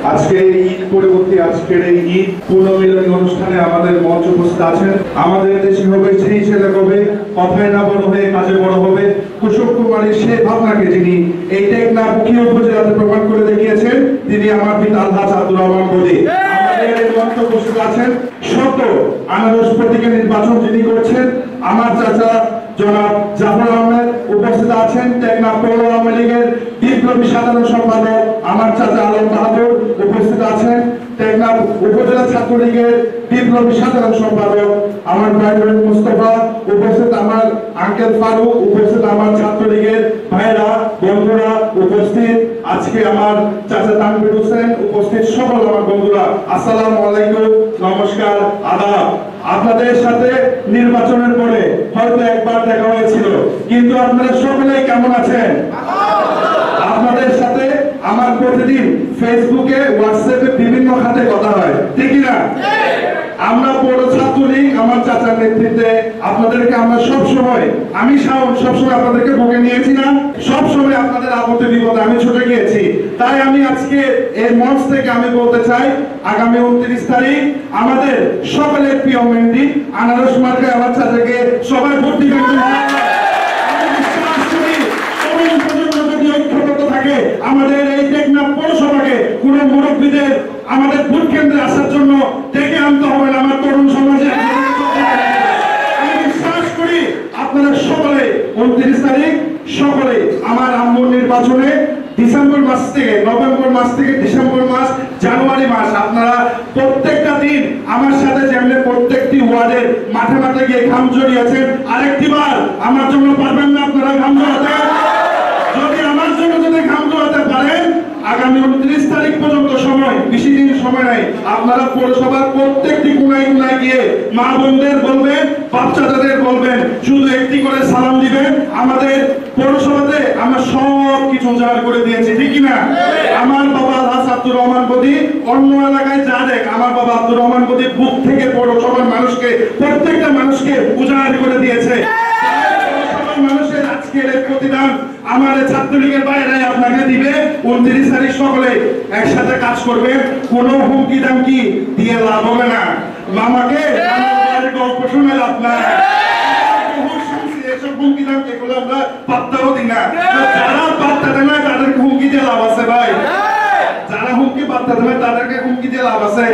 আজকে ঈদ পরবর্তী আজকের এই ঈদ পুনর্মিলনী অনুষ্ঠানে আমাদের মঞ্চ উপস্থিত আছেন। আমাদের দেশে হবে সেই ছেলে হবে, কথায় না বড় হয়ে কাজে বড় হবে, কুসুম কুমারীর সেই ভাবনাকে যিনি এই টেকনাফ উখিয়া উপজেলাতে প্রমাণ করে দেখিয়েছেন, তিনি আমার পিতা আলহাজ আব্দুর রহমান বদি। আমাদের এই মঞ্চ উপস্থিত আছেন শত আনারস প্রতীকে নির্বাচন যিনি করছেন আমার চাচা জনাব জাফর আহমেদ। উপস্থিত আছেন টেকনাফ পৌর আওয়ামী লীগের বিপ্লবী সাধারণ সম্পাদক আমার চাচা আলম বাহাদুর। উপস্থিত আছেন টেকনাফ উপজেলা ছাত্রলীগের বিপ্লবী সাধারণ সম্পাদক আমার ভাই মুস্তফা। উপস্থিত আমার আঙ্কেল ফারুক। উপস্থিত আমার ছাত্রলীগের ভাইরা বন্ধুরা উপস্থিত, আজকে আমার চাচা তানভীর হোসেন। উপস্থিত সকল আমার বন্ধুরা, আসসালামু আলাইকুম, নমস্কার, আদাব। আপনাদের সাথে নির্বাচনের পরে হয়তো একবার দেখা হয়েছিল, কিন্তু আপনারা সকলেই কেমন আছেন? আপনাদের সাথে আমার প্রতিদিন ফেসবুকে হোয়াটসঅ্যাপে বিভিন্ন খাতে কথা হয়, ঠিক না? আমরা পৌর ছাত্রলীগ আমার চাচার নেতৃত্বে আপনাদেরকে আমরা সবসময়, আমি সবসময় আপনাদেরকে বুকে নিয়েছি না, সবসময় আপনাদের আপদে বিপদে আমি ছুটে গিয়েছি। তাই আমি আজকে এই মঞ্চ থেকে আমি বলতে চাই, আগামী 29 তারিখ আমাদের সকলের প্রিয় মেহেদি আনারস মার্কায় আমার চাচাকে সবাই ভোট দিবেন। আমাদের এই টেকনাফ পৌরসভাকে কোন মুরব্বীদের আমাদের ভোট কেন্দ্রে আসার জন্য ডেকে আনতে হবে না। আমার তরুণ সমাজে আমি বিশ্বাস করি আপনারা সকলে 29 তারিখ সকলে আমার আম্মুর নির্বাচনে ডিসেম্বর মাস থেকে নভেম্বর মাস থেকে ডিসেম্বর মাস জানুয়ারি মাস আপনারা প্রত্যেকটা দিন আমার সাথে যেমন প্রত্যেকটি ওয়ার্ডের মাঠে মাঠে গিয়ে ঘাম জড়িয়েছেন, আরেকটি বার আমার জন্য পারবেন না আপনারা ঘাম জড়াতে? যদি আমার জন্য যদি ঘাম জড়াতে পারেন, আগামী 29 তারিখ পর্যন্ত সময়, বেশি দিন সময় নাই, আপনারা পৌরসভার প্রত্যেকটি কোনায় কোনায় গিয়ে মা বোনদের বলবেন, বাচ্চাদের বলবেন, শুধু একটি করে সালাম দিবেন। আমাদের পৌরসভাতে আমরা সব কিছু উজাড় করে দিয়েছি, ঠিক না? আমার বাবা আলহাজ আব্দুর রহমান বদি অন্য এলাকায় যা দেখ, আমার বাবা আব্দুর রহমান বদি বুক থেকে পৌরসভার মানুষকে, প্রত্যেকটা মানুষকে উজাড় করে দিয়েছে। মানুষের আজকের প্রতিদান আমার ছাত্রলীগের বাইরে আপনাকে দিবে। 29 তারিখ সকলে একসাথে কাজ করবেন, কোনো হুমকি দামকি দিয়ে লাভ হবে না। মামাকে গল্প শুনে লাভ নাই, এসব হুমকি দাম এগুলো আমরা পাত্তাও দিই না। যারা পাত্তা দেয় না তাদেরকে হুমকি দিয়ে লাভ আছে ভাই, যারা হুমকি পাত্তা দেয় তাদেরকে হুমকি দিয়ে লাভ আছে।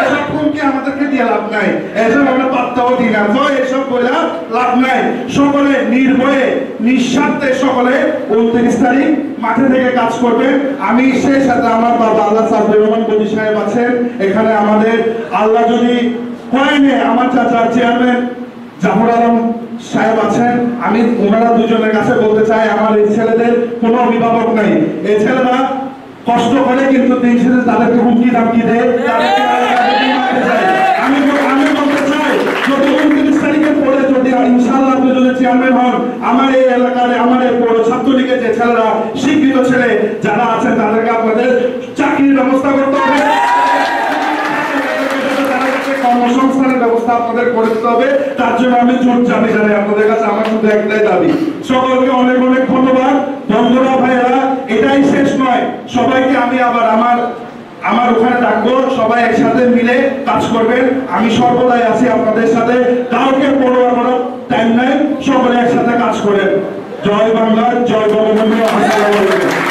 এসব হুমকি আমাদেরকে দিয়ে লাভ নাই, এসব আমরা পাত্তাও দিই না, তো এসব বলে লাভ নাই। সকলে নির্ভয়ে নিঃস্বার্থে সকলে 29 তারিখ মাঠে থেকে কাজ করবেন। আমি সেই সাথে আমার বাবা আলহাজ আব্দুর রহমান বদি সাহেব আছেন এখানে, আমাদের আল্লাহ যদি কয়েনে আমার চাচার চেয়ারম্যান জাফর আলম সাহেব আছেন। আমি ওনারা দুজনের কাছে বলতে চাই, আমার এই ছেলেদের কোনো অভিভাবক নাই, এই ছেলেরা কষ্ট করে কিন্তু দিন শেষে তাদেরকে হুমকি দামকি দেয়। আমি বলতে চাই, যদি 29 তারিখের পরে যদি ইনশাআল্লাহ আপনি যদি চেয়ারম্যান হন, আমার এই এলাকার আমার এই পৌর ছাত্রলীগের যে ছেলেরা, শিক্ষিত ছেলে যারা আছেন, তাদেরকে আপনাদের চাকরির ব্যবস্থা করতে হবে, কর্মসংস্থানের ব্যবস্থা আপনাদের করে দিতে হবে। তার জন্য আমি জোর দাবি জানাই আপনাদের কাছে, আমার শুধু একটাই দাবি। সকলকে অনেক অনেক ধন্যবাদ বন্ধুরা, ভাইয়েরা। এটাই শেষ নয়, সবাইকে আমি আবার আমার ওখানে ডাকবো, সবাই একসাথে মিলে কাজ করবেন। আমি সর্বদাই আছি আপনাদের সাথে, কাউকে পড়ুয়া করার টাইম নাই, সকলে একসাথে কাজ করেন। জয় বাংলা, জয় বঙ্গবন্ধু। আসসালামু আলাইকুম।